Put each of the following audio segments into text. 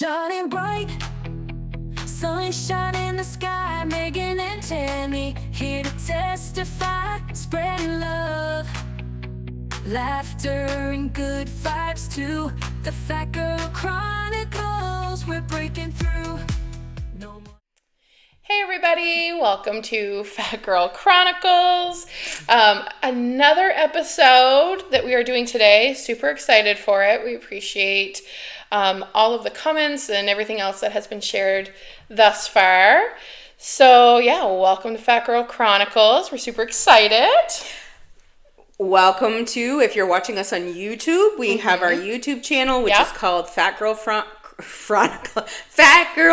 Shining bright, sunshine in the sky. Megan and Tammy here to testify, spreading love, laughter and good vibes too. The Fat Girl Chronicles, we're breaking through. No more. Hey everybody, welcome to Fat Girl Chronicles. Another episode that we are doing today. Super excited for it. We appreciate all of the comments and everything else that has been shared thus far. So yeah, welcome to Fat Girl Chronicles. We're super excited. Welcome to, if you're watching us on YouTube, we have our YouTube channel, which is called Fat Girl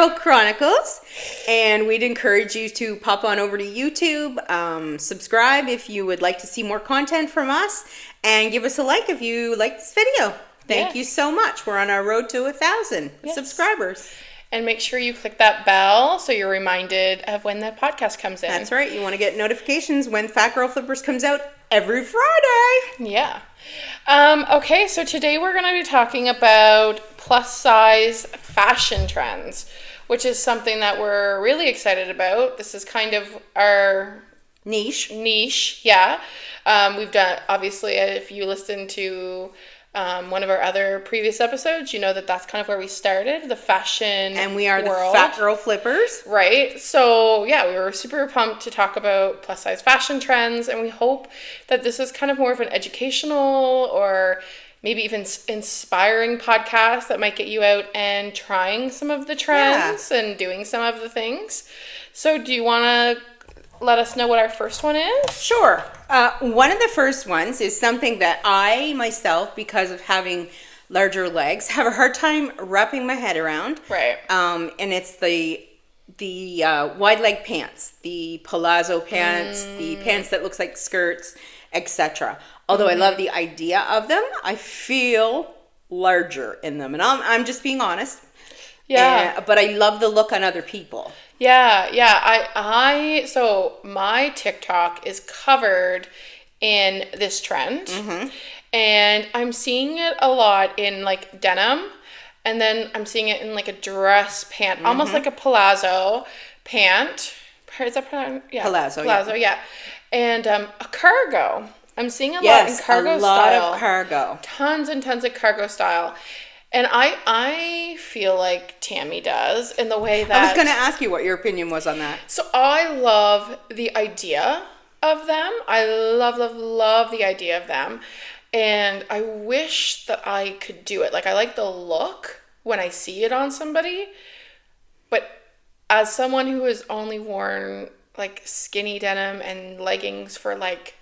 Chronicles, and we'd encourage you to pop on over to YouTube, subscribe if you would like to see more content from us, and give us a like if you like this video. Thank you so much. We're on our road to 1,000 subscribers. And make sure you click that bell so you're reminded of when the podcast comes in. That's right. You want to get notifications when Fat Girl Flippers comes out every Friday. Yeah. Okay, so today we're going to be talking about plus size fashion trends, which is something that we're really excited about. This is kind of our niche. Yeah. We've done, obviously, if you listen to one of our other previous episodes, you know that that's kind of where we started, the fashion And we are world. the Fat Girl Flippers. Right. So, yeah, we were super pumped to talk about plus size fashion trends, and we hope that this is kind of more of an educational or maybe even inspiring podcast that might get you out and trying some of the trends and doing some of the things. So, do you want to let us know what our first one is? Sure. One of the first ones is something that I myself, because of having larger legs, have a hard time wrapping my head around. Right. And it's the wide leg pants, the palazzo pants, the pants that looks like skirts, etc. Although I love the idea of them, I feel larger in them, and I'm just being honest. Yeah. But I love the look on other people. Yeah. So my TikTok is covered in this trend, and I'm seeing it a lot in like denim, and then I'm seeing it in like a dress pant, almost like a palazzo pant. Is that pronounced? Yeah. Palazzo, yeah. And a cargo. I'm seeing a lot in cargo style. Yes, a lot of cargo. Tons and tons of cargo style. And I feel like Tammy does in the way that... I was going to ask you what your opinion was on that. So I love the idea of them. I love the idea of them. And I wish that I could do it. Like, I like the look when I see it on somebody. But as someone who has only worn, like, skinny denim and leggings for, like...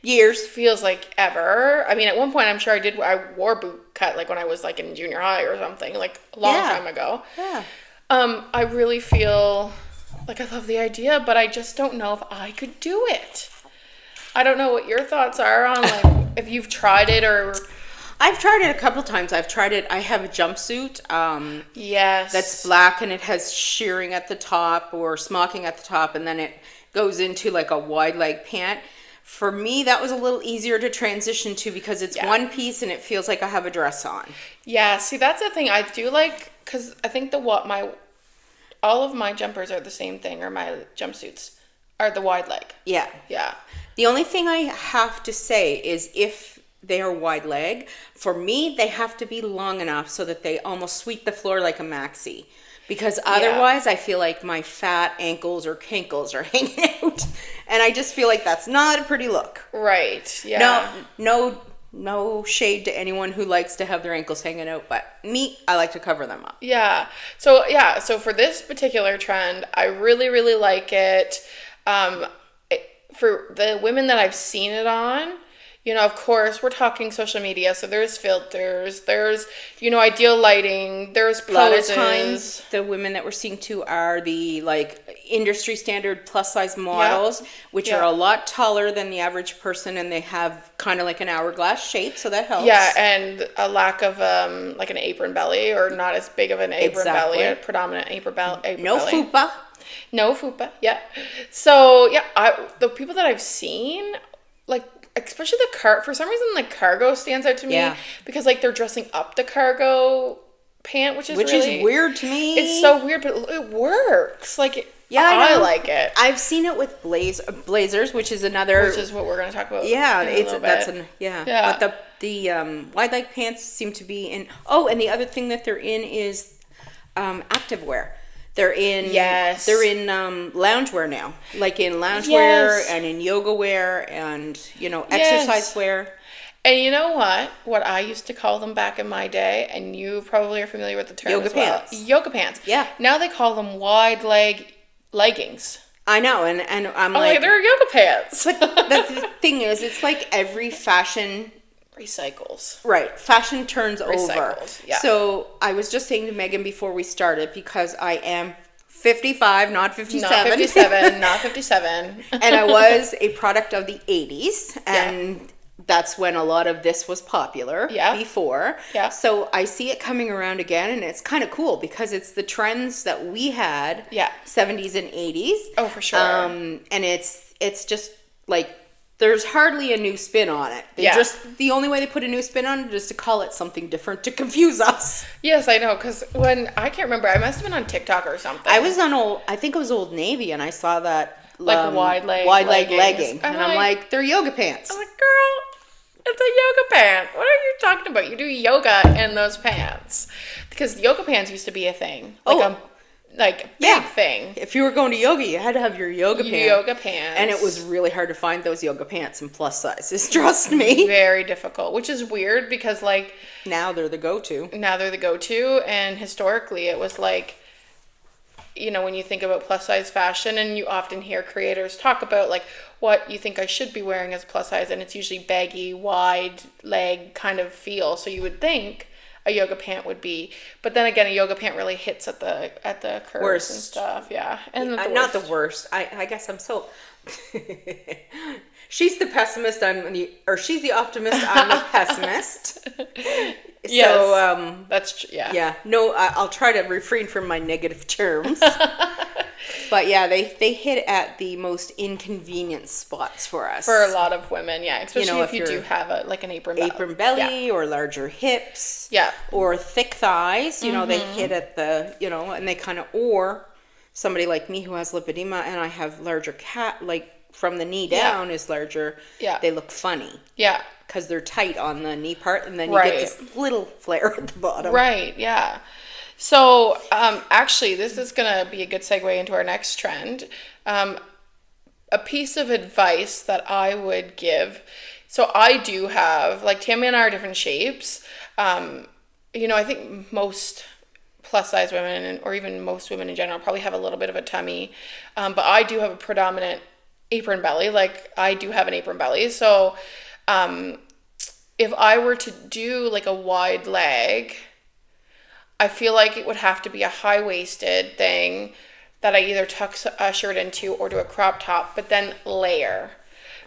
years. Feels like ever. I mean, at one point, I'm sure I wore boot cut, like when I was like in junior high or something, like a long time ago. Yeah. I really feel like I love the idea, but I just don't know if I could do it. I don't know what your thoughts are on like if you've tried it or... I've tried it a couple times. I have a jumpsuit. Yes. That's black and it has shearing at the top or smocking at the top, and then it goes into like a wide leg pant. For me, that was a little easier to transition to because it's one piece and it feels like I have a dress on. Yeah, see, that's the thing I do like, because I think all of my jumpers are the same thing, or my jumpsuits are the wide leg. Yeah. Yeah. The only thing I have to say is if they are wide leg, for me, they have to be long enough so that they almost sweep the floor like a maxi. Because otherwise, I feel like my fat ankles or kinkles are hanging out. And I just feel like that's not a pretty look. Right, yeah. No shade to anyone who likes to have their ankles hanging out. But me, I like to cover them up. Yeah. So for this particular trend, I really, really like it. For the women that I've seen it on... You know, of course, we're talking social media, so there's filters, there's, ideal lighting, there's poses. A lot of times, the women that we're seeing too are the, like, industry standard plus-size models, which are a lot taller than the average person, and they have kind of like an hourglass shape, so that helps. Yeah, and a lack of, like, an apron belly, or not as big of an apron belly, a predominant apron belly. No fupa. No fupa, yeah. So, the people that I've seen, like, especially for some reason, the cargo stands out to me because, like, they're dressing up the cargo pant, which is weird to me. It's so weird, but it works. Like, yeah, I like it. I've seen it with blazers, which is another, which is what we're going to talk about. Yeah, in a it's little that's bit. an yeah. Yeah. But the wide leg pants seem to be in. Oh, and the other thing that they're in is activewear. They're in loungewear now, like in loungewear and in yoga wear and exercise wear. And you know what I used to call them back in my day, and you probably are familiar with the term Yoga as well. pants. Yoga pants. Yeah. Now they call them wide leg leggings. I know, and I'm like they're yoga pants. But the thing is, it's like every fashion recycles. Right. Fashion turns over. Yeah. So I was just saying to Megan before we started, because I am 55, not 57. Not 57, not 57. And I was a product of the 80s. And that's when a lot of this was popular before. Yeah. So I see it coming around again, and it's kind of cool because it's the trends that we had 70s and 80s. Oh, for sure. And it's just like, there's hardly a new spin on it. The only way they put a new spin on it is to call it something different to confuse us. Yes, I know, because I can't remember, I must have been on TikTok or something. I think it was Old Navy, and I saw that wide leg legging. And I'm like, they're yoga pants. I'm like, girl, it's a yoga pant. What are you talking about? You do yoga in those pants. Because yoga pants used to be a thing. Big thing. If you were going to yoga, you had to have your yoga pants. Yoga pants. And it was really hard to find those yoga pants in plus sizes, trust me. Very difficult, which is weird because now they're the go-to. And historically it was like, when you think about plus size fashion, and you often hear creators talk about what you think I should be wearing as plus size, and it's usually baggy, wide leg kind of feel. So you would think a yoga pant would be, but then again, a yoga pant really hits at the curves worst. And stuff. Yeah, and not the worst. I guess I'm so. She's the pessimist. She's the optimist. I'm the pessimist. Yes, so that's true. Yeah. Yeah. No, I'll try to refrain from my negative terms. But yeah, they hit at the most inconvenient spots for us. For a lot of women, yeah. Especially if you do have an apron belly or larger hips. Yeah. Or thick thighs. They hit at the, and they kind of, or somebody like me who has lipedema and I have larger from the knee down is larger. Yeah. They look funny. Yeah. Because they're tight on the knee part, and then you get this little flare at the bottom. Right, yeah. So, actually, this is going to be a good segue into our next trend. A piece of advice that I would give. So, I do have, Tammy and I are different shapes. I think most plus size women, or even most women in general, probably have a little bit of a tummy. But I do have a predominant apron belly. I do have an apron belly. So, if I were to do a wide leg, I feel like it would have to be a high-waisted thing that I either tuck a shirt into or do a crop top, but then layer.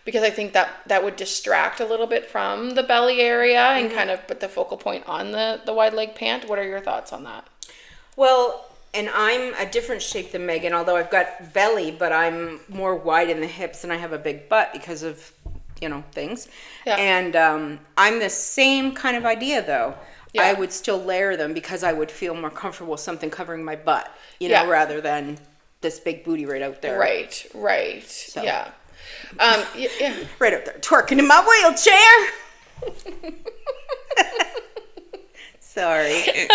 Because I think that would distract a little bit from the belly area and kind of put the focal point on the wide leg pant. What are your thoughts on that? Well, and I'm a different shape than Megan, although I've got belly, but I'm more wide in the hips and I have a big butt because of, things. Yeah. And I'm the same kind of idea, though. Yeah. I would still layer them because I would feel more comfortable with something covering my butt, rather than this big booty right out there. Right. So. Yeah. Right out there, twerking in my wheelchair. Sorry.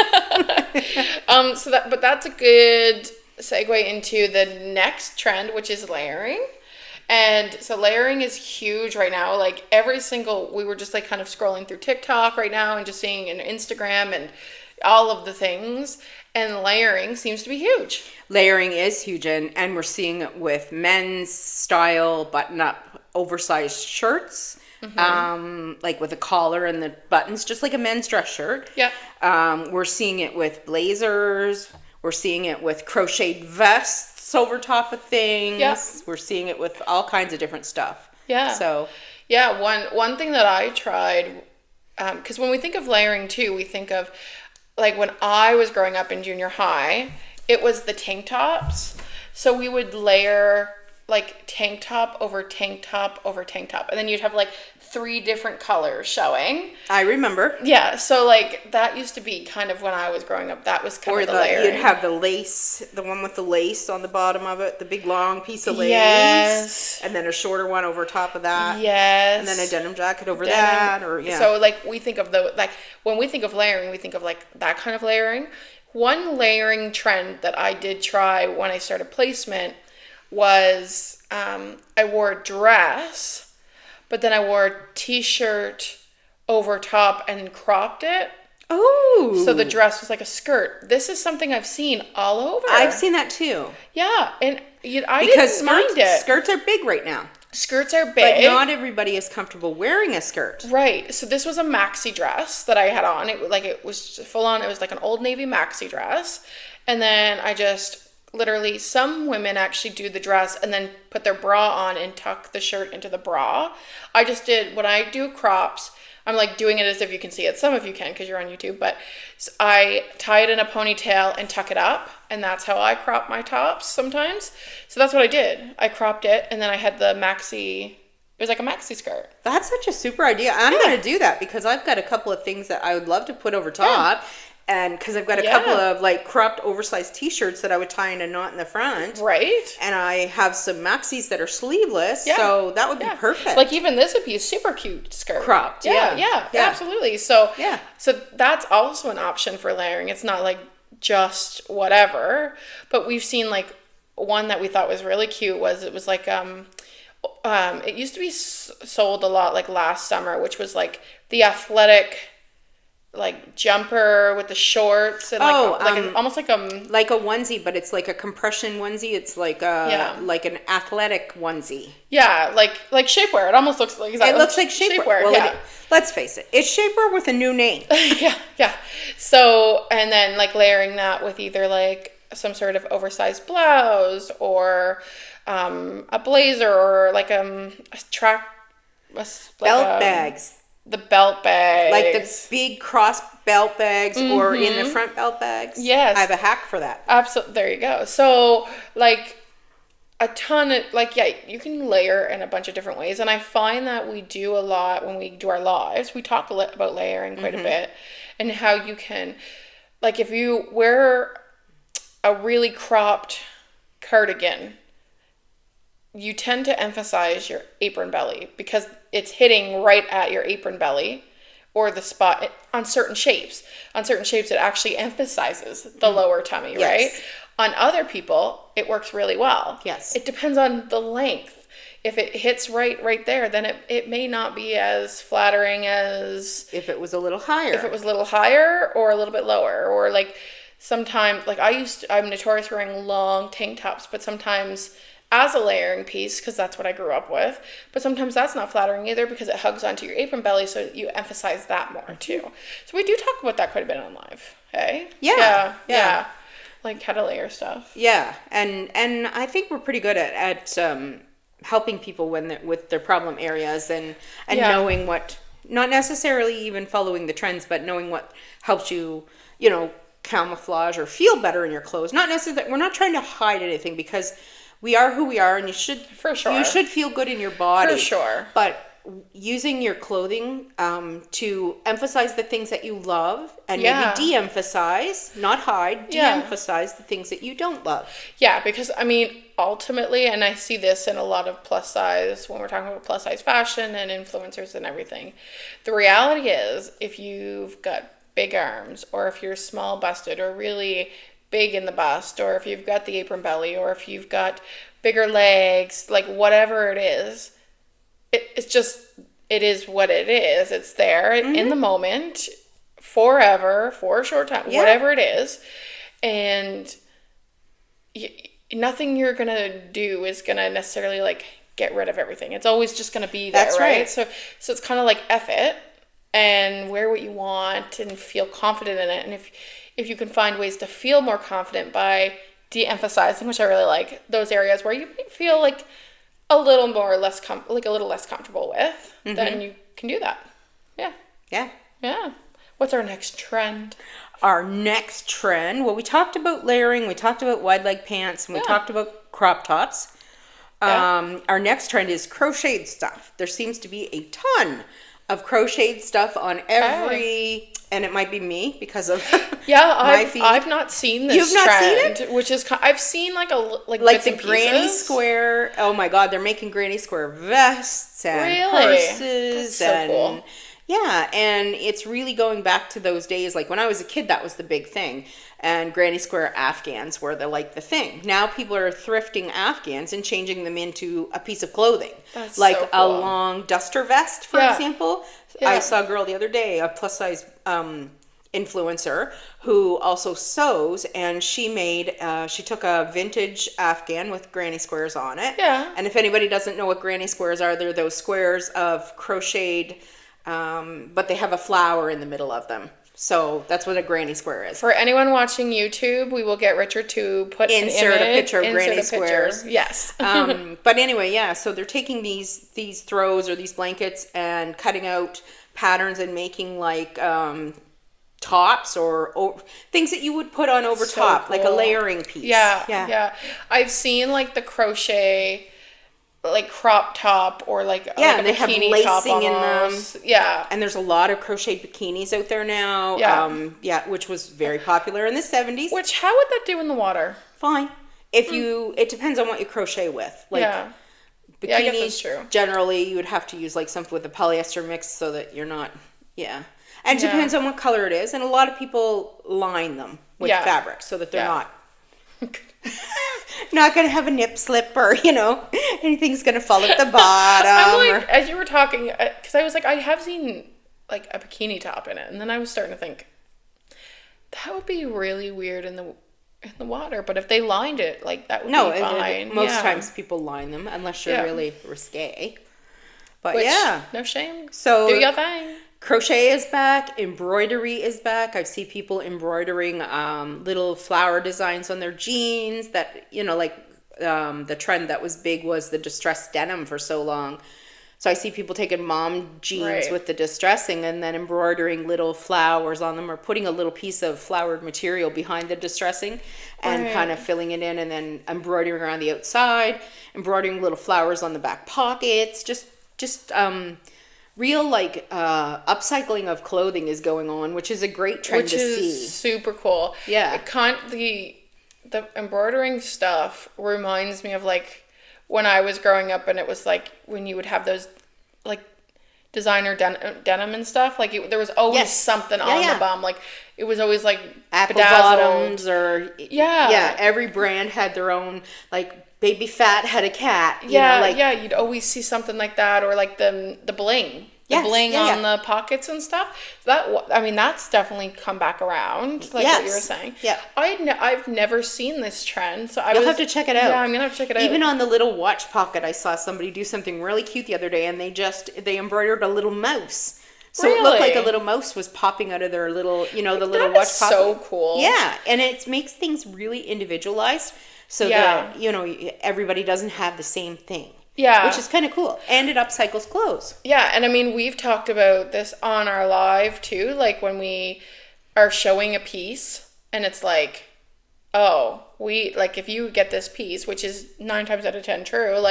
But that's a good segue into the next trend, which is layering. And so layering is huge right now. We were just kind of scrolling through TikTok right now and just seeing in Instagram and all of the things. And layering seems to be huge. Layering is huge. And we're seeing it with men's style button-up oversized shirts. Mm-hmm. With a collar and the buttons, just like a men's dress shirt. Yeah. We're seeing it with blazers. We're seeing it with crocheted vests over top of things. Yeah. We're seeing it with all kinds of different stuff. Yeah. So. Yeah. One thing that I tried, because when we think of layering too, we think of when I was growing up in junior high, it was the tank tops. So we would layer like tank top over tank top over tank top. And then you'd have like 3 different colors showing. I remember. Yeah, so like that used to be kind of when I was growing up. That was kind of the layering. You'd have the lace, the one with the lace on the bottom of it, the big long piece of lace. Yes. And then a shorter one over top of that. Yes. And then a denim jacket over that, or yeah. So like we think of when we think of layering, we think of like that kind of layering. One layering trend that I did try when I started placement was I wore a dress, but then I wore a t-shirt over top and cropped it. Oh. So the dress was like a skirt. This is something I've seen all over. I've seen that too. Yeah, and I didn't mind it. Skirts are big right now. Skirts are big. But not everybody is comfortable wearing a skirt. Right. So this was a maxi dress that I had on. It was full on. It was like an Old Navy maxi dress. And then I just literally, some women actually do the dress and then put their bra on and tuck the shirt into the bra. I just did, when I do crops, I'm like doing it as if you can see it. Some of you can because you're on YouTube, but I tie it in a ponytail and tuck it up, and that's how I crop my tops sometimes. So that's what I did. I cropped it, and then I had the maxi. It was like a maxi skirt. That's such a super idea. I'm going to do that because I've got a couple of things that I would love to put over top. Yeah. And because I've got a couple of like cropped oversized t-shirts that I would tie in a knot in the front. Right. And I have some maxis that are sleeveless. Yeah. So that would be perfect. Like even this would be a super cute skirt. Cropped. Yeah, absolutely. So so that's also an option for layering. It's not like just whatever. But we've seen like one that we thought was really cute it was like it used to be sold a lot like last summer, which was like the athletic like jumper with the shorts and almost like a onesie, but it's like a compression onesie. It's like like an athletic onesie. Yeah, like shapewear. It almost looks like it looks like shapewear. Well, let's face it, it's shapewear with a new name. yeah. So and then like layering that with either like some sort of oversized blouse or a blazer or like a track belt bags. The belt bags. Like the big cross belt bags or in the front belt bags. Yes. I have a hack for that. Absolutely. There you go. So, like, a ton of, like, you can layer in a bunch of different ways. And I find that we do a lot when we do our lives. We talk about layering quite a bit and how you can, like, if you wear a really cropped cardigan, you tend to emphasize your apron belly because it's hitting right at your apron belly or the spot on certain shapes. On certain shapes, it actually emphasizes the lower tummy, right? On other people, it works really well. Yes. It depends on the length. If it hits right there, then it may not be as flattering as... If it was a little higher. If it was a little higher or a little bit lower. Or like sometimes, like I'm notorious for wearing long tank tops, but sometimes... as a layering piece, because that's what I grew up with. But sometimes that's not flattering either because it hugs onto your apron belly, so you emphasize that more too. So we do talk about that quite a bit on live, hey? Yeah. Like how to layer stuff. Yeah, and I think we're pretty good at helping people with their problem areas and knowing what, not necessarily even following the trends, but knowing what helps you, camouflage or feel better in your clothes. Not necessarily, we're not trying to hide anything because we are who we are, and you should feel good in your body. For sure. But using your clothing to emphasize the things that you love and maybe de-emphasize, not hide, de-emphasize the things that you don't love. Yeah, because I mean, ultimately, and I see this in a lot of plus size, when we're talking about plus size fashion and influencers and everything, the reality is if you've got big arms or if you're small busted or really big in the bust, or if you've got the apron belly, or if you've got bigger legs, like whatever it is, it is what it is. It's there in the moment, forever, for a short time, whatever it is. And nothing you're going to do is going to necessarily like get rid of everything. It's always just going to be there, right? So it's kind of like F it and wear what you want and feel confident in it. And if you can find ways to feel more confident by de-emphasizing, which I really like, those areas where you might feel like a little more less a little less comfortable with, then you can do that. Yeah. What's our next trend? Our next trend, well, we talked about layering, we talked about wide leg pants, and we talked about crop tops. Our next trend is crocheted stuff. There seems to be a ton of crocheted stuff on every, and it might be me because of my feed. I've not seen this. You've not trend, seen it? which is I've seen like like bits the and granny pieces. square. Oh my God, they're making granny square vests and Really? purses. That's so and cool. yeah, and it's really going back to those days. Like when I was a kid, that was the big thing. And granny square Afghans were the thing. Now people are thrifting Afghans and changing them into a piece of clothing. That's like so a cool. long duster vest, for Yeah. example. Yeah. I saw a girl the other day, a plus size influencer who also sews, and she made she took a vintage Afghan with granny squares on it. Yeah. And if anybody doesn't know what granny squares are, they're those squares of crocheted, but they have a flower in the middle of them. So that's what a granny square is. For anyone watching YouTube, we will get Richard to put Insert an a image, picture of insert granny a picture. squares. Yes. But anyway, yeah, so they're taking these throws or these blankets and cutting out patterns and making tops or things that you would put on over So top, like a cool. layering piece. Yeah. I've seen the crochet crop top or like a and they have bikini top lacing in them. almost. Yeah. And there's a lot of crocheted bikinis out there now. Yeah. Which was very popular in the 70s. Which how would that do in the water? Fine. If it depends on what you crochet with. Yeah. Bikinis, Yeah, I guess that's true. generally you would have to use something with a polyester mix so that you're not, And it depends on what color it is. And a lot of people line them with fabric so that they're not going to have a nip slip or, anything's going to fall at the bottom. As you were talking, because I was I have seen a bikini top in it. And then I was starting to think, that would be really weird in the water. But if they lined it, that would be fine. Most times people line them unless you're really risque. But no shame. So do your thing. Crochet is back. Embroidery is back. I see people embroidering little flower designs on their jeans. That the trend that was big was the distressed denim for so long. So I see people taking mom jeans with the distressing and then embroidering little flowers on them, or putting a little piece of flowered material behind the distressing and kind of filling it in, and then embroidering around the outside, embroidering little flowers on the back pockets. Just real upcycling of clothing is going on, which is a great trend to see. Which is super cool. Yeah. The embroidering stuff reminds me of when I was growing up, and it was when you would have those designer denim and stuff. There was always something on the bum. It was always Apple bedazzled. bottoms or every brand had their own Baby Fat had a cat. You'd always see something like that, or the bling. Bling on the pockets and stuff. That's definitely come back around, what you were saying. Yeah. I've never seen this trend, so You'll have to check it out. Yeah, I'm gonna have to check it out. Even on the little watch pocket, I saw somebody do something really cute the other day, and they embroidered a little mouse. So it looked like a little mouse was popping out of their little, the little watch pocket. So cool. Yeah, and it makes things really individualized, so that everybody doesn't have the same thing. Yeah. Which is kind of cool. And it upcycles clothes. Yeah, and we've talked about this on our live too, when we are showing a piece and it's if you get this piece, which is 9 times out of 10 true,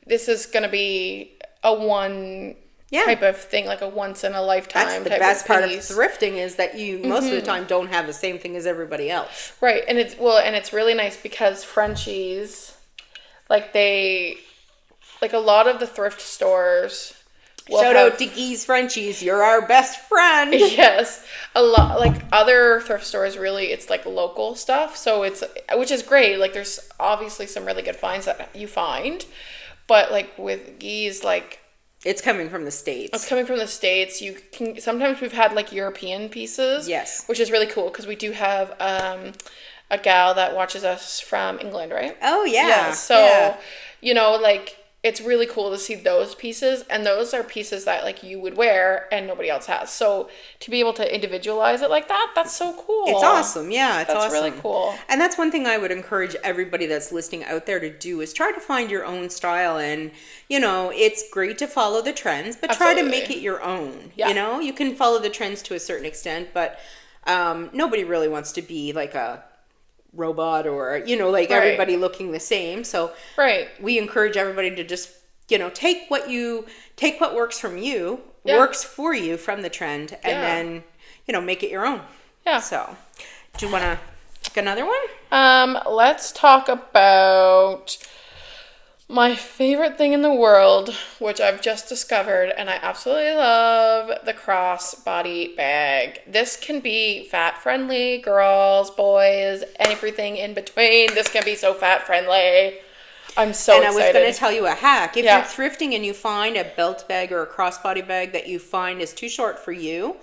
this is going to be a one type of thing, a once in a lifetime type of piece. That's the best part of thrifting, is that you most of the time don't have the same thing as everybody else. Right. And it's really nice because Frenchies, a lot of the thrift stores Shout out to Gee's Frenchies. You're our best friend. Yes. A lot, other thrift stores, really, it's local stuff. So which is great. There's obviously some really good finds that you find. But with Gee's, it's coming from the States. It's coming from the States. Sometimes we've had European pieces. Yes. Which is really cool because we do have a gal that watches us from England, right? Oh, yeah. Yeah. So, it's really cool to see those pieces, and those are pieces that you would wear and nobody else has. So to be able to individualize it like that, that's so cool. It's awesome. Yeah, it's awesome. That's really cool. And that's one thing I would encourage everybody that's listening out there to do, is try to find your own style. And it's great to follow the trends, but try to make it your own. Yeah. You can follow the trends to a certain extent, but nobody really wants to be a robot or, you know, like Right. everybody looking the same. So Right. we encourage everybody to just, you know, take what works from you, Yeah. works for you from the trend, and Yeah. then, you know, make it your own. Yeah. So, do you want to pick another one? Let's talk about my favorite thing in the world, which I've just discovered, and I absolutely love the crossbody bag. This can be fat friendly, girls, boys, everything in between. This can be so fat friendly. I'm so And excited. I was going to tell you a hack. If Yeah. you're thrifting and you find a belt bag or a crossbody bag that you find is too short for you,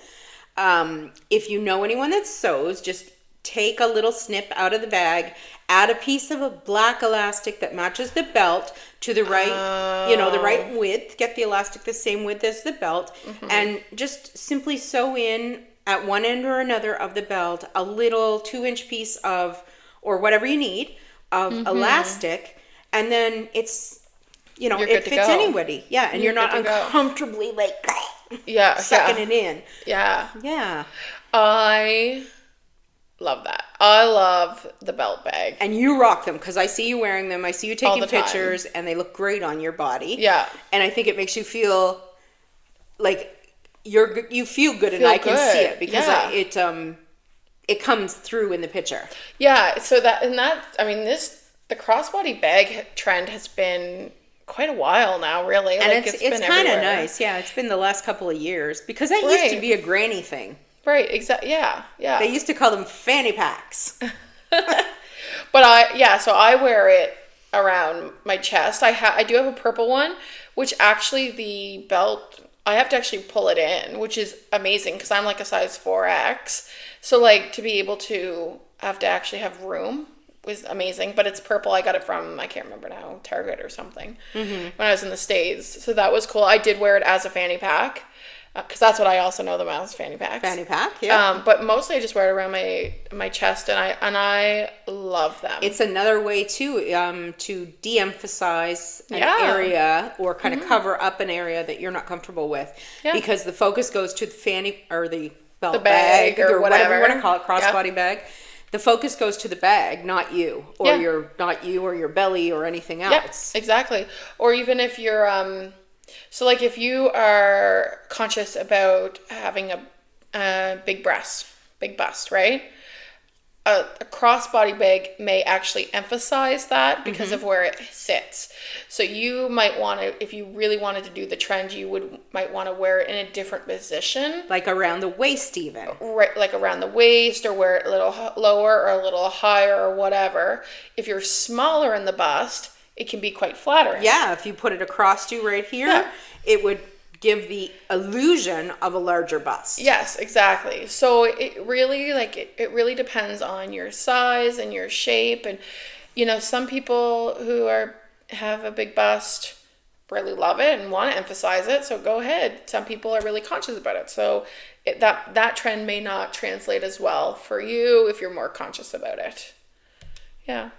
if you know anyone that sews, just take a little snip out of the bag, add a piece of a black elastic that matches the belt to the right, you know, the right width. Get the elastic the same width as the belt, and just simply sew in at one end or another of the belt a little 2-inch piece of, or whatever you need, of elastic, and then it's, you know, You're it good to fits go. anybody. Yeah, and you're not good to go. uncomfortably like Yeah. sucking Yeah. it in. Yeah. Yeah. I love that. I love the belt bag. And you rock them because I see you wearing them. I see you taking the time. pictures, and they look great on your body. Yeah. And I think it makes you feel like you feel good, and Feel I can see good. it because Yeah. it comes through in the picture. Yeah, so the crossbody bag trend has been quite a while now, really. And Like, it's been kind of everywhere. nice. Yeah, it's been the last couple of years because that used to Right. be a granny thing. Right, exactly. Yeah, yeah. They used to call them fanny packs. But so I wear it around my chest. I do have a purple one, which actually the belt, I have to actually pull it in, which is amazing because I'm like a size 4X. So like to be able to have to actually have room was amazing. But it's purple. I got it from, I can't remember now, Target or something when I was in the States. So that was cool. I did wear it as a fanny pack because that's what I also know them as, fanny packs. Fanny pack, yeah. But mostly I just wear it around my chest, and I love them. It's another way to de-emphasize an Yeah. area or kind of cover up an area that you're not comfortable with, Yeah. because the focus goes to the fanny or the belt The bag or whatever you want to whatever. call it, crossbody bag. The focus goes to the bag, not you or Yeah. your belly or anything Yep, else. exactly. Or even if you're so like if you are conscious about having a big bust, right? A crossbody bag may actually emphasize that because of where it sits. So you might want to, if you really wanted to do the trend, might want to wear it in a different position, Like around the waist even. right, like around the waist, or wear it a little lower or a little higher or whatever. If you're smaller in the bust, it can be quite flattering. Yeah, if you put it across you right here, Yeah. it would give the illusion of a larger bust. Yes, exactly. So it really it really depends on your size and your shape, and some people who have a big bust really love it and want to emphasize it. So go ahead. Some people are really conscious about it. So that trend may not translate as well for you if you're more conscious about it. Yeah.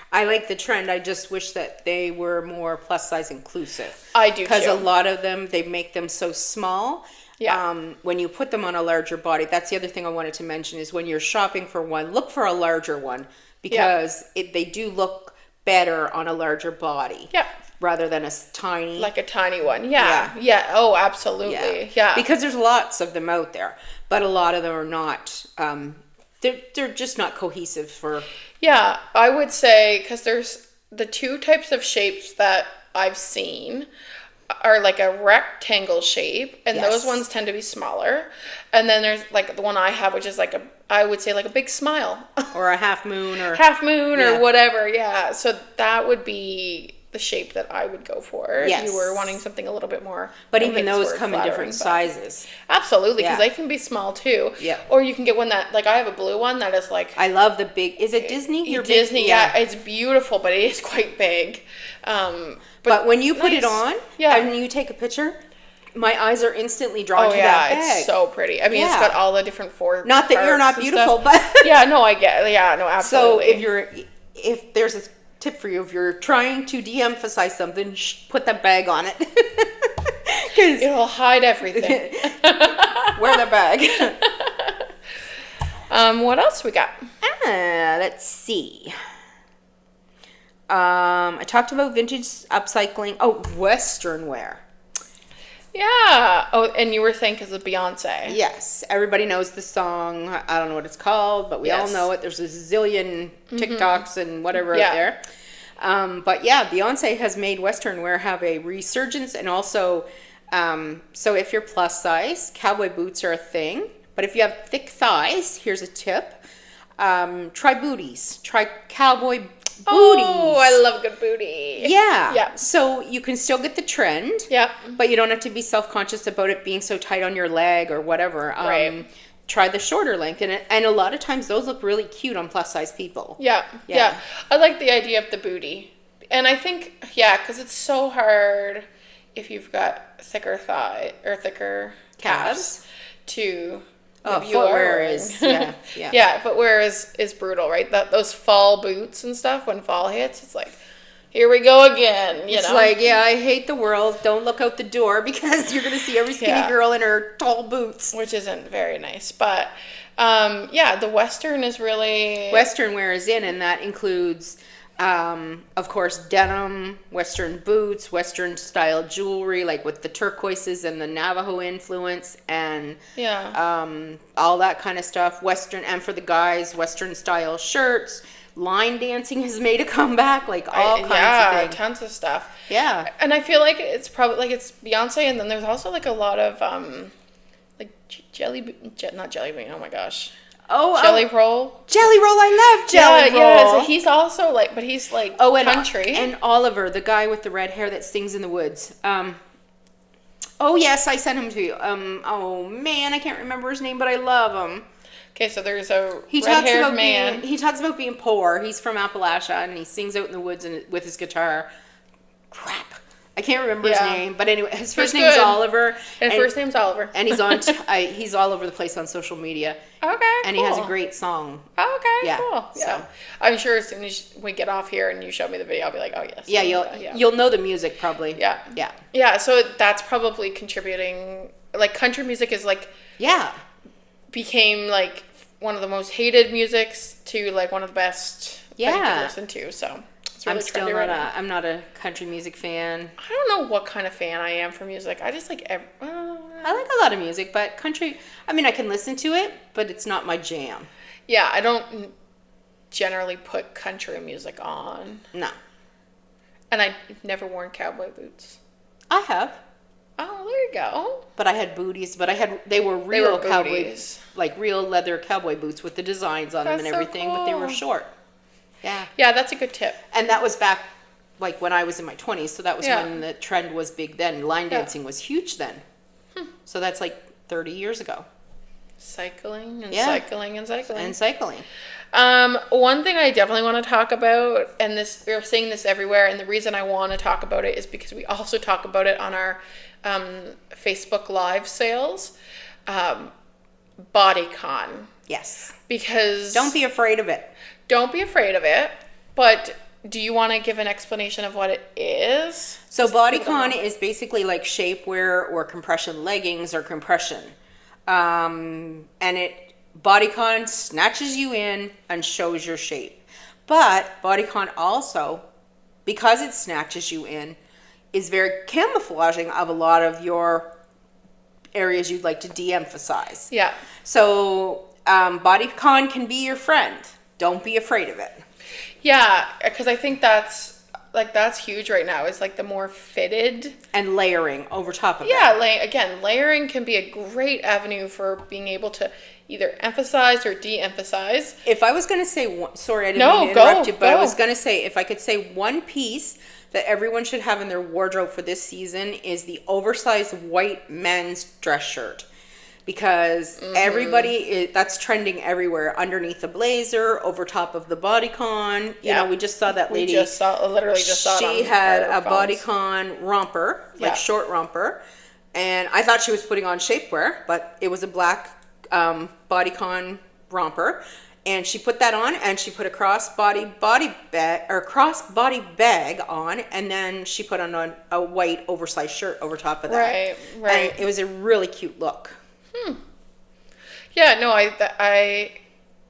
I like the trend. I just wish that they were more plus size inclusive. I do Because too. a lot of them, they make them so small. Yeah. When you put them on a larger body, that's the other thing I wanted to mention is when you're shopping for one, look for a larger one because they do look better on a larger body. Yeah. Rather than a tiny. Like a tiny one. Yeah. Yeah. Oh, absolutely. Yeah. Because there's lots of them out there, but a lot of them are not. They're just not cohesive for. Yeah, I would say, because there's the two types of shapes that I've seen are like a rectangle shape, and Yes. those ones tend to be smaller. And then there's like the one I have, which is I would say like a big smile. Or a half moon or. Half moon Yeah. or whatever, yeah. So that would be the shape that I would go for if Yes. you were wanting something a little bit more. But I hate even the those word come in flattering, different but- sizes. Absolutely, because Yeah. they can be small too. Yeah. Or you can get one that, like I have a blue one that is like I love the big. Is it Disney? Your big- Disney, yeah, it's beautiful, but it is quite big. But when you put it nice. on, Yeah. and you take a picture, my eyes are instantly drawn Oh to yeah, that bag. it's so pretty. I mean, it's Yeah. got all the different Not that you're not parts and beautiful, stuff. but Yeah, no, I get. Yeah, no, so absolutely. if there's a tip for you, if you're trying to de-emphasize something, put that bag on it. 'Cause It'll hide everything. wear the bag. What else we got? Let's see. I talked about vintage upcycling. Oh, Western wear. Yeah. Oh, and you were saying because of Beyonce. Yes, everybody knows the song. I don't know what it's called, but we all know it. There's a zillion TikToks and whatever out there. But yeah, Beyonce has made Western wear have a resurgence, and also, so if you're plus size, cowboy boots are a thing. But if you have thick thighs, here's a tip: try booties. Try cowboy booties. Oh, I love a good booty. Yeah. Yeah. So you can still get the trend. Yep. But you don't have to be self-conscious about it being so tight on your leg or whatever. Right. Try the shorter length, and a lot of times those look really cute on plus size people. Yeah. I like the idea of the booty, and I think because it's so hard if you've got thicker thigh or thicker calves to. Footwear is footwear is brutal, right? Those fall boots and stuff, when fall hits, it's like, here we go again. It's like, I hate the world. Don't look out the door because you're gonna see every skinny girl in her tall boots, which isn't very nice. But the Western is really Western wear is in, and that includes. Of course, denim, Western boots, Western style jewelry, like with the turquoises and the Navajo influence, and all that kind of stuff. Western, and for the guys, Western style shirts. Line dancing has made a comeback, like all kinds of things. Tons of stuff. Yeah, and I feel like it's probably like it's Beyonce, and then there's also like a lot of like not jelly bean. Oh my gosh. Jelly roll. Jelly roll, I love jelly roll. Yeah, so he's also like, but he's like country. And Oliver, the guy with the red hair that sings in the woods. Oh yes, I sent him to you. Oh man, I can't remember his name, but I love him. Okay, so there's a red-haired man. He talks about being poor. He's from Appalachia, and he sings out in the woods with his guitar. Crap. I can't remember his name, but anyway, his first name's Oliver. His first name's Oliver. And he's on. He's all over the place on social media. Okay, and he has a great song. Okay, cool. So. Yeah, I'm sure as soon as we get off here and you show me the video, I'll be like, oh yes. Yeah, you'll know the music probably. Yeah. So that's probably contributing. Like country music is like became like one of the most hated musics to like one of the best that you can listen to. So. Really I'm not a country music fan. I don't know what kind of fan I am for music. I just like I like a lot of music, but country, I mean, I can listen to it, but it's not my jam. Yeah, I don't generally put country music on. No. And I've never worn cowboy boots. I have. Oh, there you go. But I had booties, but they were real cowboys, like real leather cowboy boots with the designs on them and everything, so cool. But they were short. Yeah, that's a good tip. And that was back like when I was in my 20s, so that was when the trend was big then. Line dancing was huge then. So that's like 30 years ago. Cycling. One thing I definitely want to talk about, and we're seeing this everywhere, and the reason I want to talk about it is because we also talk about it on our Facebook Live sales. BodyCon. Yes. Because don't be afraid of it. Don't be afraid of it, but do you want to give an explanation of what it is? So BodyCon is basically like shapewear or compression leggings or compression. And BodyCon snatches you in and shows your shape. But BodyCon also, because it snatches you in, is very camouflaging of a lot of your areas you'd like to de-emphasize. Yeah. So BodyCon can be your friend. Don't be afraid of it. Yeah, because I think that's huge right now. Is like the more fitted and layering over top of it. Yeah, layering can be a great avenue for being able to either emphasize or de-emphasize. If I was going to say sorry, I didn't mean to interrupt you, but I was going to say if I could say one piece that everyone should have in their wardrobe for this season is the oversized white men's dress shirt. Because that's trending everywhere. Underneath the blazer, over top of the bodycon. You know, we just saw that lady. Literally just saw it. She had a bodycon romper, short romper. And I thought she was putting on shapewear, but it was a black bodycon romper. And she put that on, and she put a crossbody bag on, and then she put on a white oversized shirt over top of that. Right. And it was a really cute look. Yeah, no, I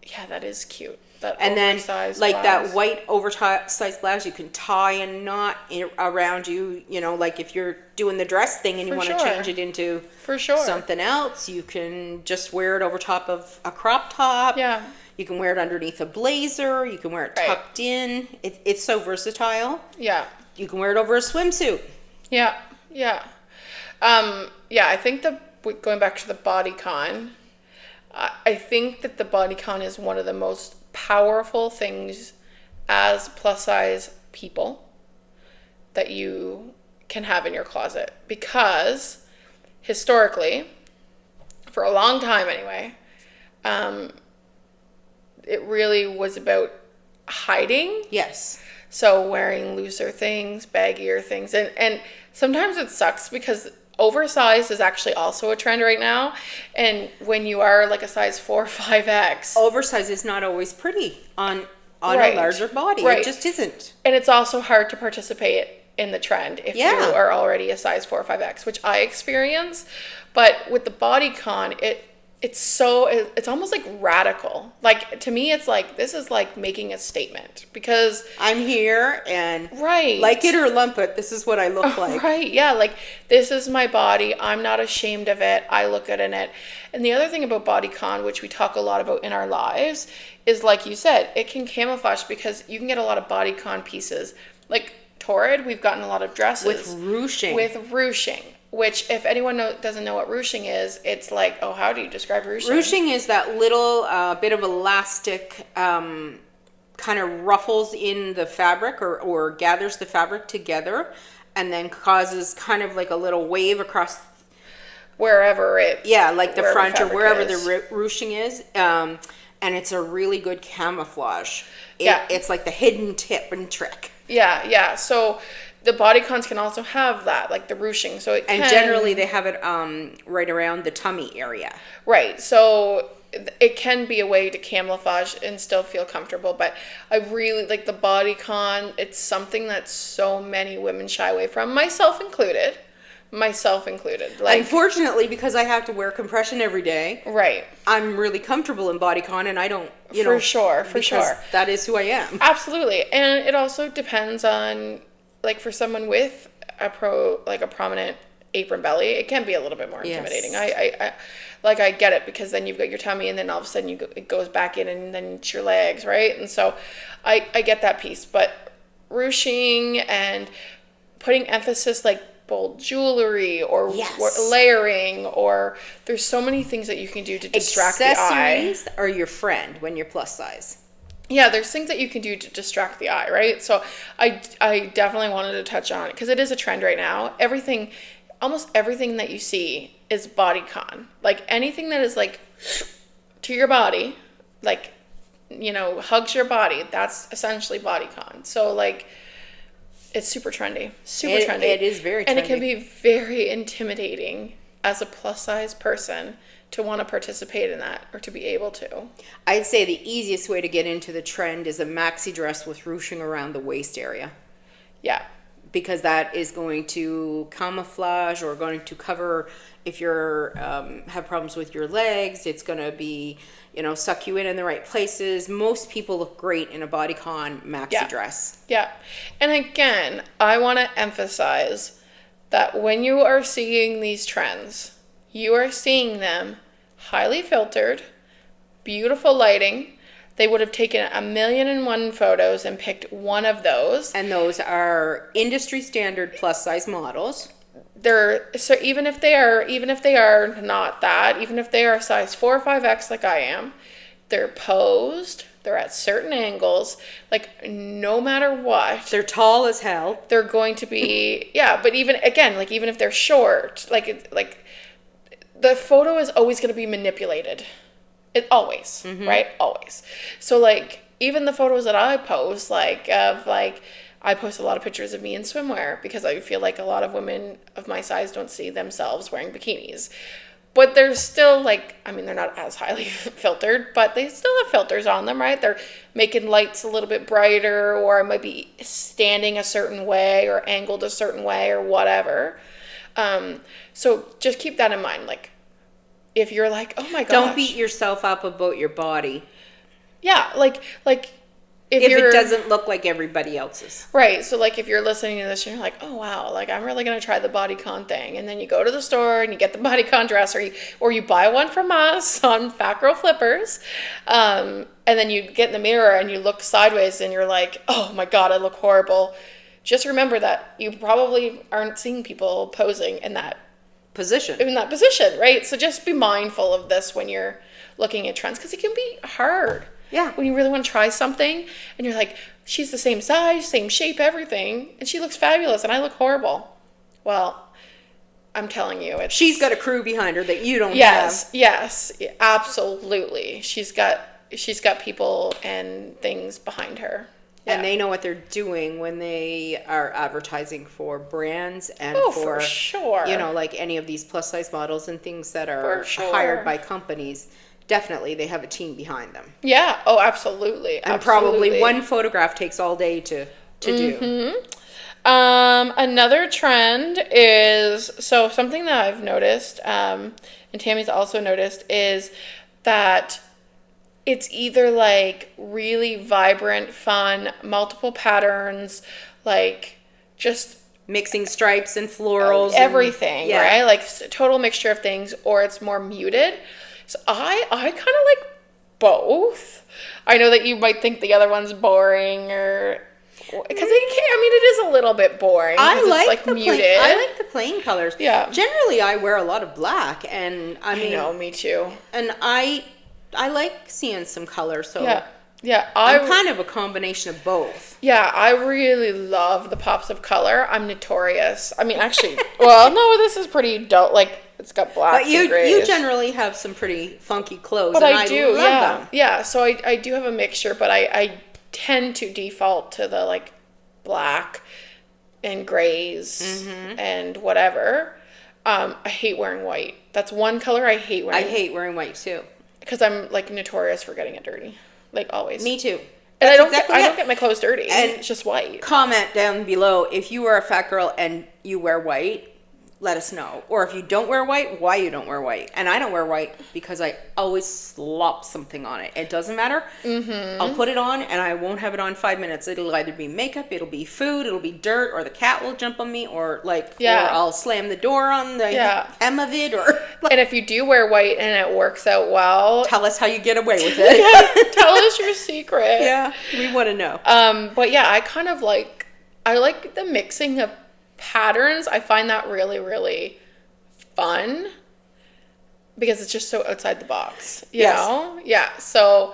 Yeah, that is cute. That And then, oversized like that blouse. white oversized blouse, you can tie a knot around you. You know, like if you're doing the dress thing and you For want to sure. change it into For sure. something else, you can just wear it over top of a crop top. Yeah. You can wear it underneath a blazer. You can wear it Right. tucked in. It's so versatile. Yeah. You can wear it over a swimsuit. Yeah. Yeah. Yeah, I think going back to the bodycon, I think that the bodycon is one of the most powerful things as plus size people that you can have in your closet, because historically, for a long time anyway, it really was about hiding. Yes. So wearing looser things, baggier things, and sometimes it sucks because oversized is actually also a trend right now. And when you are like a size 4 or 5X, Oversized is not always pretty on Right. a larger body. Right. It just isn't. and it's also hard to participate in the trend if Yeah. you are already a size 4 or 5X, which I experience. But with the bodycon, it's almost like radical. Like, to me, it's like, this is like making a statement, because I'm here and right, like it or lump it, this is what I look like. right, yeah, like, this is my body, I'm not ashamed of it, I look good in it. And the other thing about bodycon, which we talk a lot about in our lives, is, like you said, it can camouflage, because you can get a lot of bodycon pieces. Like Torrid, we've gotten a lot of dresses With ruching. which, if anyone doesn't know what ruching is, it's like, oh, how do you describe ruching? Ruching is that little bit of elastic kind of ruffles in the fabric or gathers the fabric together and then causes kind of like a little wave across, wherever like the front or fabric wherever is. the ruching is. And it's a really good camouflage. Yeah. It's like the hidden tip and trick. Yeah. So the bodycons can also have that, like the ruching. So And generally they have it right around the tummy area. right. So it can be a way to camouflage and still feel comfortable. But I really like the bodycon. It's something that so many women shy away from, myself included. Like, Unfortunately, because I have to wear compression every day, right. I'm really comfortable in bodycon, and I don't, For sure. because that is who I am. Absolutely. And it also depends on, like, for someone with a prominent apron belly, it can be a little bit more intimidating. Yes. I get it, because then you've got your tummy, and then all of a sudden it goes back in, and then it's your legs, right? And so I get that piece. But ruching and putting emphasis, like bold jewelry or Yes. layering, or there's so many things that you can do to distract the eye. Accessories are your friend when you're plus size. Yeah, there's things that you can do to distract the eye, right? So I definitely wanted to touch on it, because it is a trend right now. Almost everything that you see is bodycon. Like, anything that is like to your body, like, hugs your body, that's essentially bodycon. So, like, it's super trendy. Trendy. It is very trendy. And it can be very intimidating as a plus size person to want to participate in that, or to be able to. I'd say the easiest way to get into the trend is a maxi dress with ruching around the waist area, Yeah. because that is going to camouflage or going to cover if you're have problems with your legs. It's going to be, suck you in the right places. Most people look great in a bodycon maxi dress. Yeah. And again, I want to emphasize that when you are seeing these trends, you are seeing them highly filtered, beautiful lighting. They would have taken 1,000,001 photos and picked one of those. And those are industry standard plus size models. Even if they are not that, even if they are a size 4 or 5X like I am, they're posed, they're at certain angles, like, no matter what, They're tall as hell. they're going to be, yeah. But even if they're short, like the photo is always going to be manipulated. It always, right? Always. So, like, even the photos that I post, I post a lot of pictures of me in swimwear, because I feel like a lot of women of my size don't see themselves wearing bikinis. But they're still, they're not as highly filtered, but they still have filters on them, right? They're making lights a little bit brighter, or I might be standing a certain way or angled a certain way or whatever. So just keep that in mind. Like, if you're like, oh my gosh. Don't beat yourself up about your body. Yeah, like if If you're, it doesn't look like everybody else's. right, so like if you're listening to this and you're like, oh wow, like I'm really gonna try the bodycon thing, and then you go to the store and you get the bodycon dress, or you buy one from us on Fat Girl Flippers, and then you get in the mirror and you look sideways and you're like, oh my god, I look horrible. Just remember that you probably aren't seeing people posing in that Position. position, right? So just be mindful of this when you're looking at trends, because it can be hard. Yeah. When you really want to try something and you're like, she's the same size, same shape, everything, and she looks fabulous and I look horrible. Well, I'm telling you, She's got a crew behind her that you don't have. Yes, absolutely. She's got people and things behind her. Yeah. And they know what they're doing when they are advertising for brands and for sure. You know, like any of these plus size models and things that are hired by companies. Definitely, they have a team behind them. Yeah. Oh, absolutely. And probably one photograph takes all day to do. Another trend is, so something that I've noticed, and Tammy's also noticed, is that it's either like really vibrant, fun, multiple patterns, like just Mixing stripes and florals. everything, right? Like total mixture of things, or it's more muted. So I kind of like both. I know that you might think the other one's boring, or because it is a little bit boring. I like, it's like muted. I like the plain colors. Yeah. Generally, I wear a lot of black, and I mean, me too. And I like seeing some color. So yeah. I'm kind of a combination of both. Yeah, I really love the pops of color. I'm notorious. I mean, actually, well, no, this is pretty dull. Like, it's got blacks But you and grays. generally have some pretty funky clothes, But and I do, love them. Yeah, so I do have a mixture, but I tend to default to the, like, black and grays and whatever. I hate wearing white. That's one color I hate wearing. I hate wearing white, too. Because I'm, like, notorious for getting it dirty. Like, always. Me too. And I don't exactly get my clothes dirty. And it's just white. Comment down below if you are a fat girl and you wear white. Let us know. Or if you don't wear white, why you don't wear white. And I don't wear white because I always slop something on it. It doesn't matter. I'll put it on and I won't have it on 5 minutes. It'll either be makeup, it'll be food, it'll be dirt, or the cat will jump on me, or or I'll slam the door on the hem of it, or and if you do wear white and it works out well, tell us how you get away with it. tell us your secret. Yeah, we want to know. But yeah, I like the mixing of patterns. I find that really, really fun because it's just so outside the box, you know? Yeah. So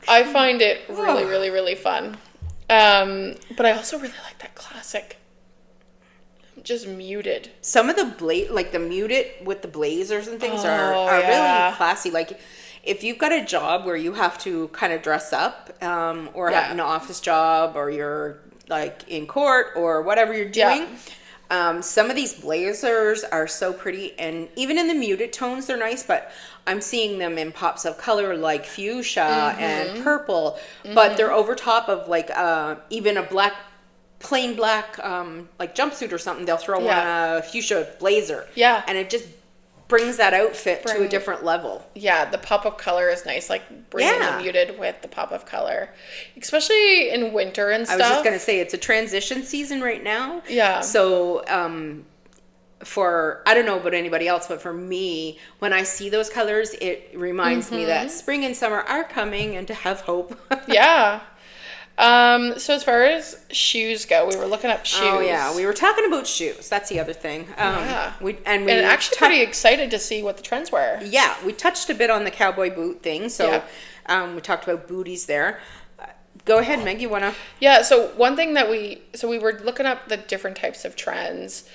I find it really, really, really fun. But I also really like that classic, just muted. Some of the muted with the blazers and things are really classy. Like, if you've got a job where you have to kind of dress up, or have an office job, or you're like in court or whatever you're doing, some of these blazers are so pretty, and even in the muted tones they're nice, but I'm seeing them in pops of color like fuchsia and purple, but they're over top of like even a plain black like jumpsuit or something. They'll throw on a fuchsia blazer, and it just brings that outfit to a different level. Yeah, the pop of color is nice, like bringing the muted with the pop of color, especially in winter and stuff. I was just gonna say, it's a transition season right now. Yeah. So I don't know about anybody else, but for me, when I see those colors, it reminds me that spring and summer are coming and to have hope. Yeah. So as far as shoes go, we were looking up shoes. Oh yeah, we were talking about shoes. That's the other thing. We actually pretty excited to see what the trends were. Yeah, we touched a bit on the cowboy boot thing. So we talked about booties there. Go ahead, Meg. You wanna? Yeah. So one thing that we were looking up the different types of trends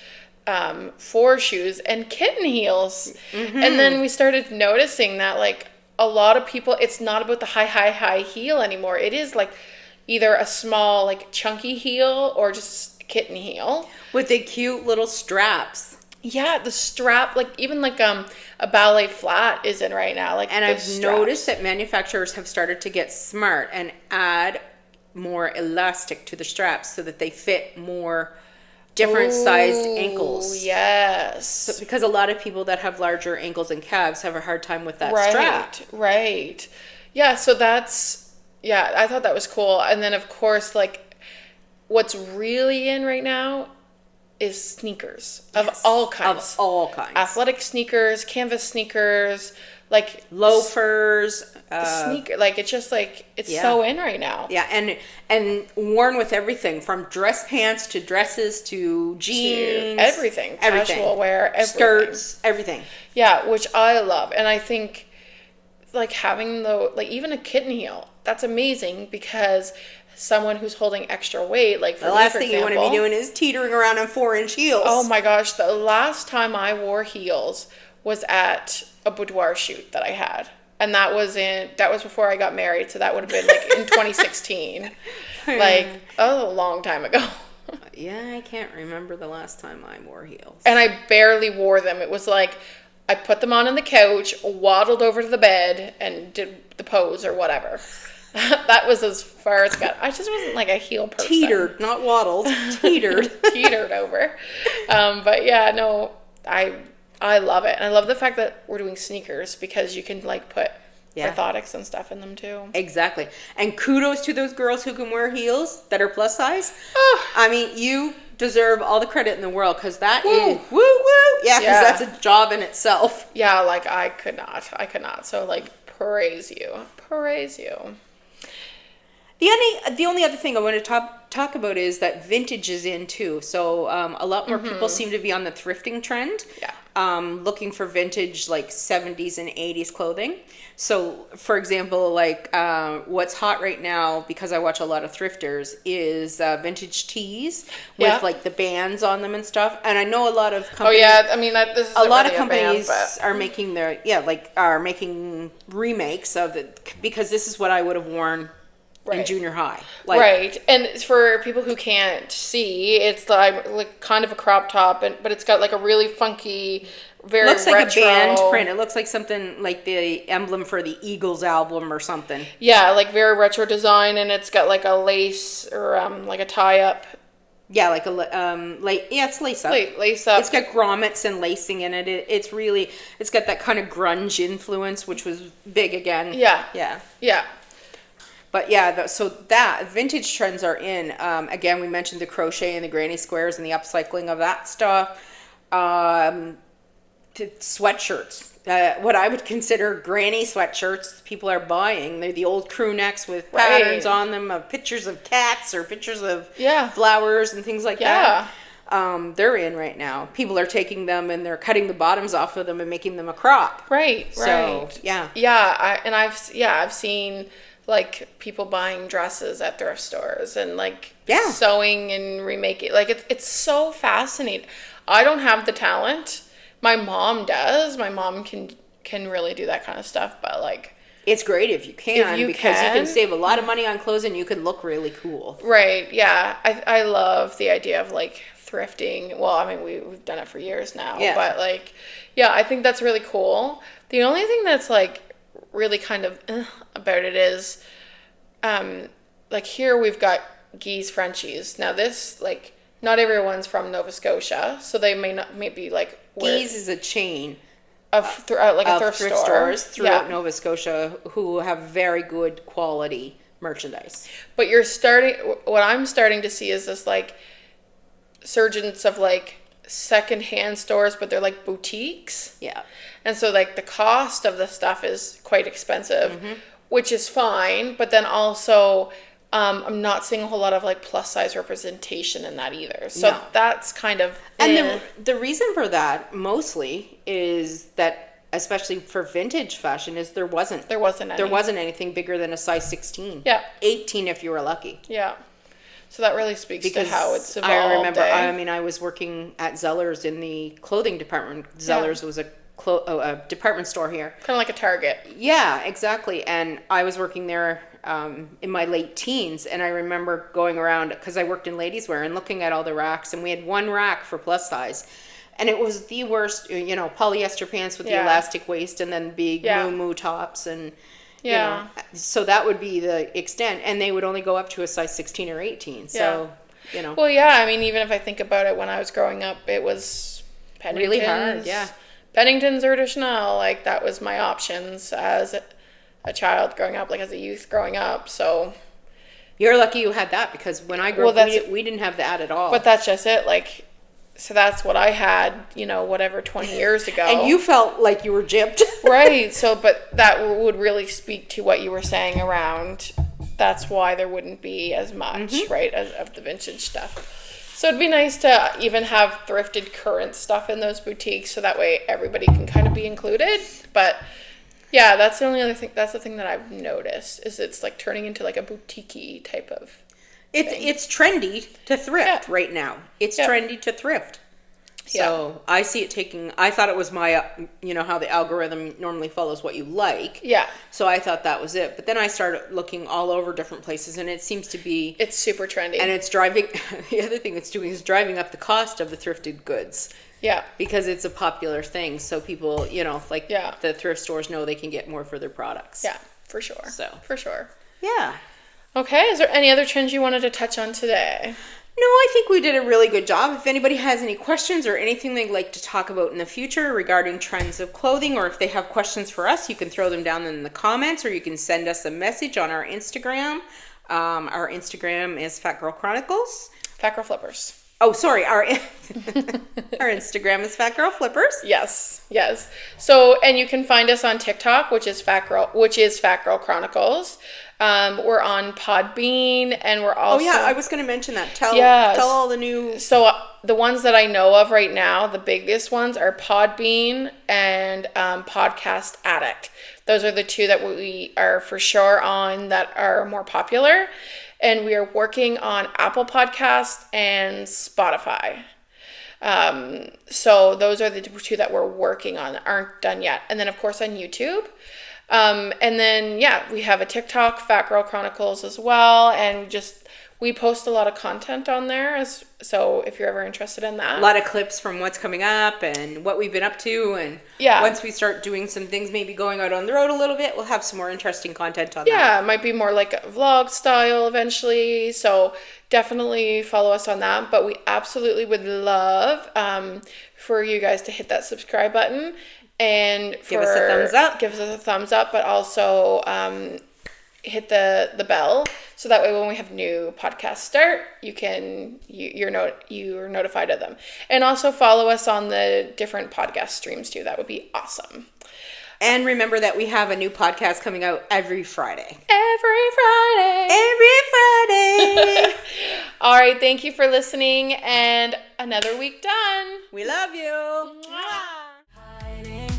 for shoes and kitten heels, and then we started noticing that like a lot of people, it's not about the high heel anymore. It is like either a small, like, chunky heel or just a kitten heel. With the cute little straps. Yeah, the strap, like, even like a ballet flat is in right now. Like, and I've noticed that manufacturers have started to get smart and add more elastic to the straps so that they fit more different sized ankles. Yes. So, because a lot of people that have larger ankles and calves have a hard time with that strap. Right. Yeah, so that's... Yeah, I thought that was cool. And then, of course, like, what's really in right now is sneakers of all kinds. Of all kinds. Athletic sneakers, canvas sneakers, like Loafers. sneaker. Like, it's just like, it's Yeah. so in right now. Yeah, and worn with everything from dress pants to dresses to jeans. Everything. Casual wear, everything. Skirts, everything. Yeah, which I love. And I think, like, having like, even a kitten heel, that's amazing because someone who's holding extra weight, like for The me, last for thing example, you want to be doing is teetering around on 4-inch heels. Oh my gosh, the last time I wore heels was at a boudoir shoot that I had. And that was before I got married, so that would have been like in 2016. Like, a long time ago. Yeah, I can't remember the last time I wore heels. And I barely wore them. It was like I put them on the couch, waddled over to the bed, and did the pose or whatever. That was as far as it got. I just wasn't like a heel person. Teetered, not waddled. Teetered. Teetered over. But yeah, no, I love it. And I love the fact that we're doing sneakers because you can like put orthotics and stuff in them too. Exactly. And kudos to those girls who can wear heels that are plus size. Oh. I mean, you deserve all the credit in the world because that is Woo. woo. Yeah, because Yeah. that's a job in itself. Yeah, like I could not. So like praise you. The only other thing I want to talk about is that vintage is in too. So a lot more people seem to be on the thrifting trend. Yeah. Looking for vintage like 70s and 80s clothing. So for example, like what's hot right now, because I watch a lot of thrifters, is vintage tees with like the bands on them and stuff. And I know a lot of companies. Oh yeah, I mean this is A lot of really companies band, but... are making are making remakes of it because this is what I would have worn in junior high. Like, right. And for people who can't see, it's like kind of a crop top, but it's got like a really funky, very looks like retro... a band print. It looks like something like the emblem for the Eagles album or something. Yeah, like very retro design, and it's got like a lace or like a tie up. Yeah, like it's lace up. Lace up. It's got grommets and lacing in it. It's got that kind of grunge influence, which was big again. Yeah. Yeah. Yeah. But yeah, so that vintage trends are in. Again, we mentioned the crochet and the granny squares and the upcycling of that stuff. Sweatshirts, what I would consider granny sweatshirts, people are buying. They're the old crew necks with patterns on them of pictures of cats or pictures of flowers and things like that. They're in right now. People are taking them and they're cutting the bottoms off of them and making them a crop. Right. So, yeah. Yeah. I've seen like people buying dresses at thrift stores and like sewing and remaking. Like it's so fascinating. I don't have the talent. My mom does. My mom can really do that kind of stuff, but like it's great if you can because you can save a lot of money on clothes and you can look really cool. Right. Yeah. I love the idea of like thrifting. Well, I mean we've done it for years now, but like I think that's really cool. The only thing that's like really kind of about it is like here we've got Gee's Frenchies. Now this like not everyone's from Nova Scotia, so they may be like Gee's is a chain of thrift stores throughout Nova Scotia who have very good quality merchandise. But what I'm starting to see is this like surgence of like secondhand stores, but they're like boutiques. Yeah. And so like the cost of the stuff is quite expensive, which is fine. But then also I'm not seeing a whole lot of like plus size representation in that either. So that's kind of... And the reason for that mostly is that, especially for vintage fashion, is there wasn't anything bigger than a size 16. Yeah. 18 if you were lucky. Yeah. So that really speaks to how it's evolved. I remember, I was working at Zellers in the clothing department. Zellers was a department store here. Kind of like a Target. Yeah, exactly. And I was working there in my late teens, and I remember going around, because I worked in ladies' wear, and looking at all the racks, and we had one rack for plus size. And it was the worst, polyester pants with the elastic waist and then big moo tops and... so that would be the extent, and they would only go up to a size 16 or 18. So, Well, yeah, I mean, even if I think about it, when I was growing up, it was Penningtons. Really hard, yeah. Penningtons or de Chanel, like that was my options as a child growing up, like as a youth growing up. So You're lucky you had that, because when I grew up, we didn't have that at all. but that's just it. Like, so that's what I had, you know, whatever, 20 years ago. And you felt like you were gypped. Right. So, but that would really speak to what you were saying around, that's why there wouldn't be as much, right, of the vintage stuff. So it'd be nice to even have thrifted current stuff in those boutiques, so that way everybody can kind of be included. But yeah, that's the only other thing. That's the thing that I've noticed, is it's like turning into like a boutique-y type of It's trendy to thrift right now. It's trendy to thrift. So I see it taking, I thought it was my, you know, how the algorithm normally follows what you like. Yeah. So I thought that was it. But then I started looking all over different places, and it seems to be. It's super trendy. And it's driving, the other thing it's doing is driving up the cost of the thrifted goods. Yeah. Because it's a popular thing. So people, you know, like the thrift stores know they can get more for their products. Yeah, for sure. So. For sure. Yeah. Okay. Is there any other trends you wanted to touch on today? No, I think we did a really good job. If anybody has any questions or anything they'd like to talk about in the future regarding trends of clothing, or if they have questions for us, you can throw them down in the comments, or you can send us a message on our Instagram. Our Instagram is Fat Girl Chronicles. Fat Girl Flippers. Oh, sorry. Our Instagram is Fat Girl Flippers. Yes. So, and you can find us on TikTok, which is Fat Girl Chronicles. We're on Podbean, and we're also. Oh yeah, I was going to mention that. Tell all the new. So the ones that I know of right now, the biggest ones are Podbean and Podcast Addict. Those are the two that we are for sure on that are more popular. And we are working on Apple Podcasts and Spotify. So those are the two that we're working on, that aren't done yet. And then, of course, on YouTube. And then, we have a TikTok, Fat Girl Chronicles, as well. And we post a lot of content on there. So if you're ever interested in that. A lot of clips from what's coming up and what we've been up to. And once we start doing some things, maybe going out on the road a little bit, we'll have some more interesting content on that. Yeah, it might be more like a vlog style eventually. So definitely follow us on that. But we absolutely would love for you guys to hit that subscribe button. And give us a thumbs up. Give us a thumbs up, but also hit the bell, so that way when we have new podcasts start, you're notified of them. And also follow us on the different podcast streams too. That would be awesome. And remember that we have a new podcast coming out every Friday. Every Friday. All right, thank you for listening, and another week done. We love you. Hiding,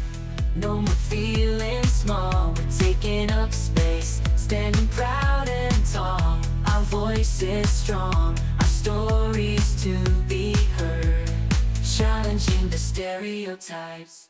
no more feeling small. We're taking up space, standing proud and tall. Our voice is strong, our stories to be heard, challenging the stereotypes.